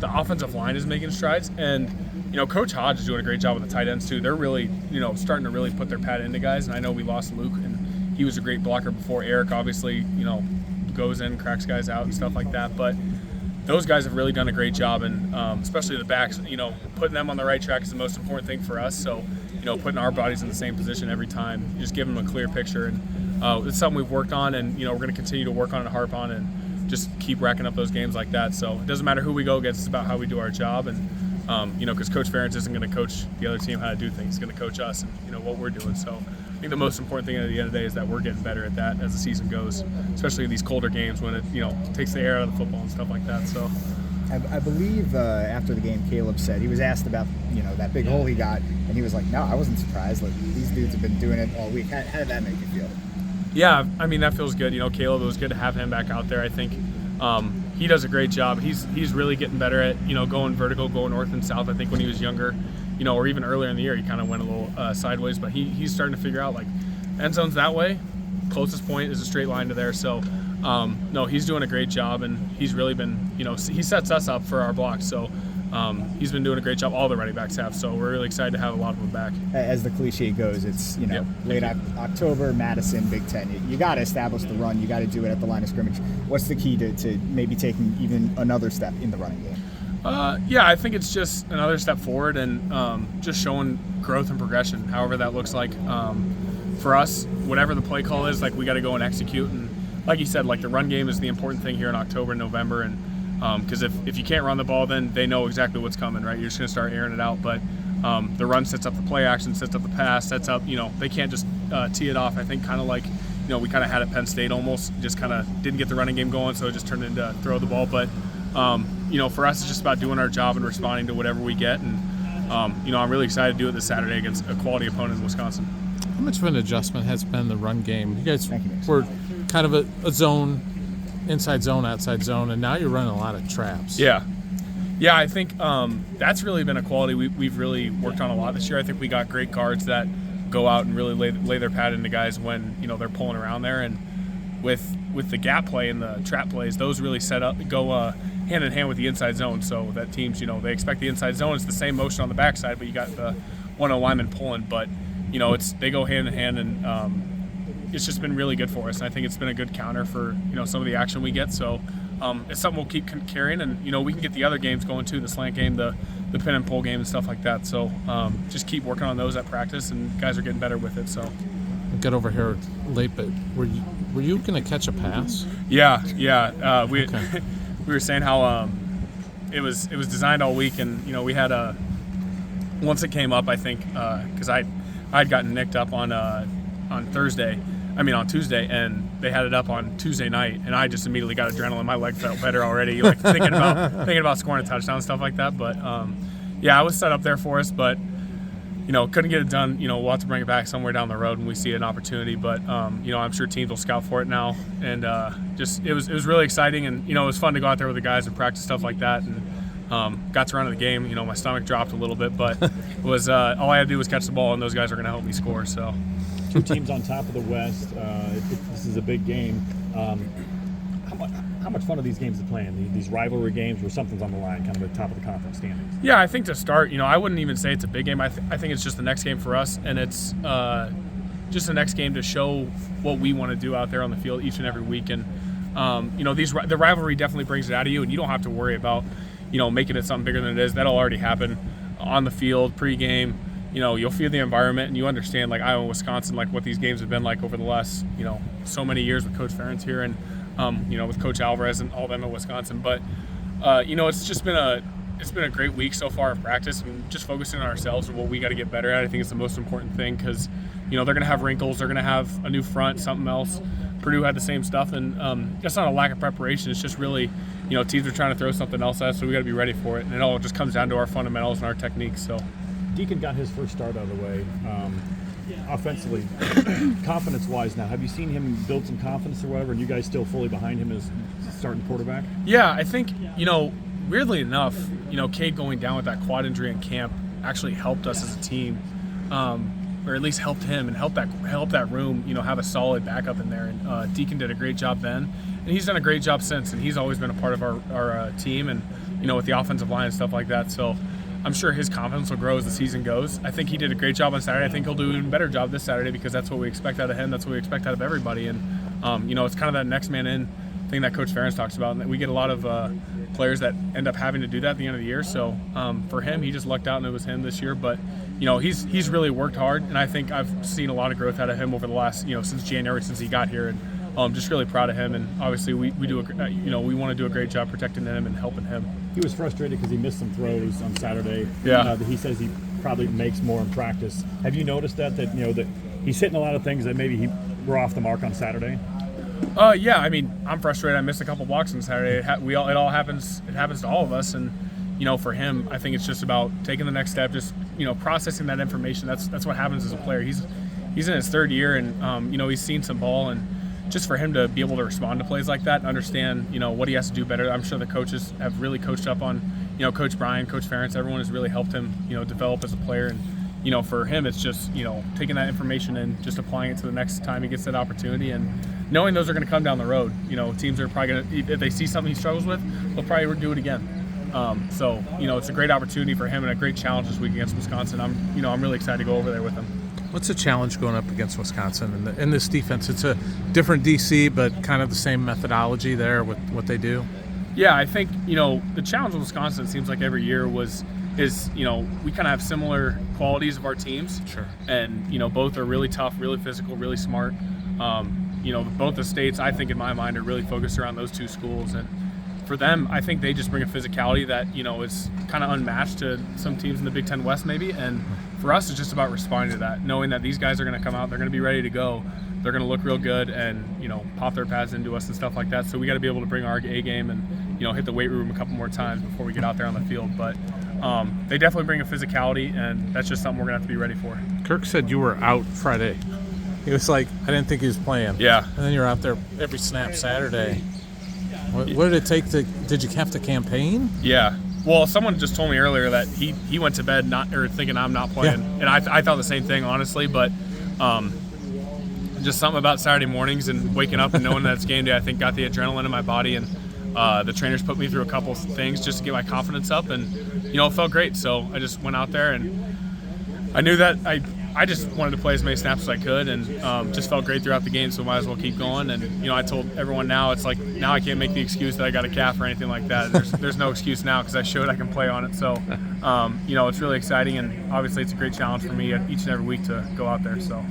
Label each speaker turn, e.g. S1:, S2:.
S1: the offensive line is making strides, and Coach Hodge is doing a great job with the tight ends too. They're really starting to really put their pad into guys, and I know we lost Luke, and he was a great blocker before. Eric obviously goes in, cracks guys out and stuff like that, but those guys have really done a great job, and especially the backs, putting them on the right track is the most important thing for us. So putting our bodies in the same position every time, just giving them a clear picture, and it's something we've worked on, and we're going to continue to work on and harp on and just keep racking up those games like that. So it doesn't matter who we go against, it's about how we do our job, and because Coach Ferentz isn't going to coach the other team how to do things. He's going to coach us and what we're doing. So I think the most important thing at the end of the day is that we're getting better at that as the season goes, especially in these colder games when it takes the air out of the football and stuff like that. So
S2: I believe after the game, Caleb said he was asked about that big hole he got, and he was like, "No, I wasn't surprised. Like, these dudes have been doing it all week." How did that make you feel?
S1: Yeah, I mean, that feels good. Caleb, it was good to have him back out there. I think he does a great job. He's really getting better at going vertical, going north and south. I think when he was younger, or even earlier in the year, he kind of went a little sideways. But he's starting to figure out like end zone's that way, closest point is a straight line to there. So no, he's doing a great job, and he's really been he sets us up for our blocks. So he's been doing a great job. All the running backs have. So we're really excited to have a lot of them back.
S2: As the cliche goes, it's late October, Madison, Big Ten. You got to establish the run. You got to do it at the line of scrimmage. What's the key to maybe taking even another step in the running game?
S1: Yeah, I think it's just another step forward, and just showing growth and progression, however that looks like. For us, whatever the play call is, like we got to go and execute. And like you said, like the run game is the important thing here in October and November, and because if you can't run the ball, then they know exactly what's coming, right? You're just going to start airing it out. But the run sets up the play action, sets up the pass, sets up, they can't just tee it off. I think kind of like, we kind of had at Penn State almost, just kind of didn't get the running game going, so it just turned into throw the ball. But, for us, it's just about doing our job and responding to whatever we get. And, I'm really excited to do it this Saturday against a quality opponent in Wisconsin.
S3: How much of an adjustment has been the run game? You guys were kind of a zone, inside zone, outside zone, and now you're running a lot of traps.
S1: Yeah, I think that's really been a quality we've really worked on a lot this year. I think we got great guards that go out and really lay their pad into guys when they're pulling around there, and with the gap play and the trap plays, those really go hand in hand with the inside zone. So that teams they expect the inside zone. It's the same motion on the backside, but you got the 1-0 lineman pulling, but they go hand in hand, and it's just been really good for us. And I think it's been a good counter for some of the action we get. So it's something we'll keep carrying, and we can get the other games going too, the slant game, the pin and pull game and stuff like that. So just keep working on those at practice, and guys are getting better with it. So
S3: I'll get over here late, but were you going to catch a pass?
S1: Yeah. We were saying how it was designed all week, and we had once it came up, I think because I'd gotten nicked up on Tuesday, and they had it up on Tuesday night, and I just immediately got adrenaline. My leg felt better already, like thinking about scoring a touchdown and stuff like that. But I was set up there for us, but couldn't get it done. We'll have to bring it back somewhere down the road when we see an opportunity. But I'm sure teams will scout for it now, and it was really exciting, and it was fun to go out there with the guys and practice stuff like that, and got to run the game. My stomach dropped a little bit, but it was all I had to do was catch the ball, and those guys are going to help me score. So.
S4: Two teams on top of the West. This is a big game. How much fun are these games to play in? These rivalry games where something's on the line, kind of at the top of the conference standings.
S1: Yeah, I think to start, I wouldn't even say it's a big game. I think it's just the next game for us, and it's just the next game to show what we want to do out there on the field each and every week. And the rivalry definitely brings it out of you, and you don't have to worry about making it something bigger than it is. That'll already happen on the field pregame. You'll feel the environment, and you understand, like Iowa, Wisconsin, like what these games have been like over the last, so many years with Coach Ferentz here, and with Coach Alvarez and all them at Wisconsin. But it's just been a great week so far of practice, and just focusing on ourselves and what we got to get better at. I think it's the most important thing, because they're going to have wrinkles, they're going to have a new front, something else. Purdue had the same stuff, and that's not a lack of preparation. It's just really, teams are trying to throw something else at us, so we got to be ready for it. And it all just comes down to our fundamentals and our techniques. So.
S4: Deacon got his first start out of the way. Offensively, confidence-wise now, have you seen him build some confidence or whatever, and you guys still fully behind him as starting quarterback?
S1: Yeah, I think, weirdly enough, Cade going down with that quad injury in camp actually helped us as a team, or at least helped him and helped that room, have a solid backup in there. And Deacon did a great job then, and he's done a great job since, and he's always been a part of our team. And, with the offensive line and stuff like that. So I'm sure his confidence will grow as the season goes. I think he did a great job on Saturday. I think he'll do an even better job this Saturday because that's what we expect out of him. That's what we expect out of everybody. And, it's kind of that next man in thing that Coach Ferentz talks about. And we get a lot of players that end up having to do that at the end of the year. So for him, he just lucked out and it was him this year. But, he's really worked hard. And I think I've seen a lot of growth out of him over the last, since January, since he got here. And just really proud of him. And obviously we do, we want to do a great job protecting him and helping him.
S4: He was frustrated because he missed some throws on Saturday.
S1: Yeah.
S4: That he says he probably makes more in practice. Have you noticed that that he's hitting a lot of things that maybe he were off the mark on Saturday?
S1: Yeah. I mean, I'm frustrated. I missed a couple blocks on Saturday. It all happens. It happens to all of us. And for him, I think it's just about taking the next step. Just processing that information. That's what happens as a player. He's in his third year, and he's seen some ball, and just for him to be able to respond to plays like that and understand, what he has to do better. I'm sure the coaches have really coached up on, Coach Brian, Coach Ferentz, everyone has really helped him, develop as a player. And, for him, it's just, taking that information and just applying it to the next time he gets that opportunity and knowing those are going to come down the road. Teams are probably going to, if they see something he struggles with, they'll probably do it again. So, it's a great opportunity for him and a great challenge this week against Wisconsin. I'm really excited to go over there with him.
S3: What's the challenge going up against Wisconsin in this defense? It's a different DC, but kind of the same methodology there with what they do.
S1: Yeah, I think the challenge with Wisconsin, it seems like every year is we kind of have similar qualities of our teams.
S3: Sure.
S1: And both are really tough, really physical, really smart. Both the states, I think in my mind, are really focused around those two schools. And for them, I think they just bring a physicality that is kind of unmatched to some teams in the Big Ten West maybe. And for us, it's just about responding to that, knowing that these guys are going to come out, they're going to be ready to go, they're going to look real good and pop their pads into us and stuff like that. So we got to be able to bring our A game and hit the weight room a couple more times before we get out there on the field. But they definitely bring a physicality, and that's just something we're going to have to be ready for.
S3: Kirk said you were out Friday. He was like, I didn't think he was playing.
S1: Yeah.
S3: And then you're out there every snap Saturday. What did it take did you have to campaign?
S1: Yeah. Well, someone just told me earlier that he went to bed thinking I'm not playing. Yeah. And I thought the same thing, honestly, but just something about Saturday mornings and waking up and knowing that it's game day, I think got the adrenaline in my body, and the trainers put me through a couple things just to get my confidence up, and it felt great. So I just went out there, and I knew that I just wanted to play as many snaps as I could, and just felt great throughout the game, so might as well keep going. And I told everyone now, it's like now I can't make the excuse that I got a calf or anything like that. There's no excuse now because I showed I can play on it. So it's really exciting, and obviously it's a great challenge for me each and every week to go out there. So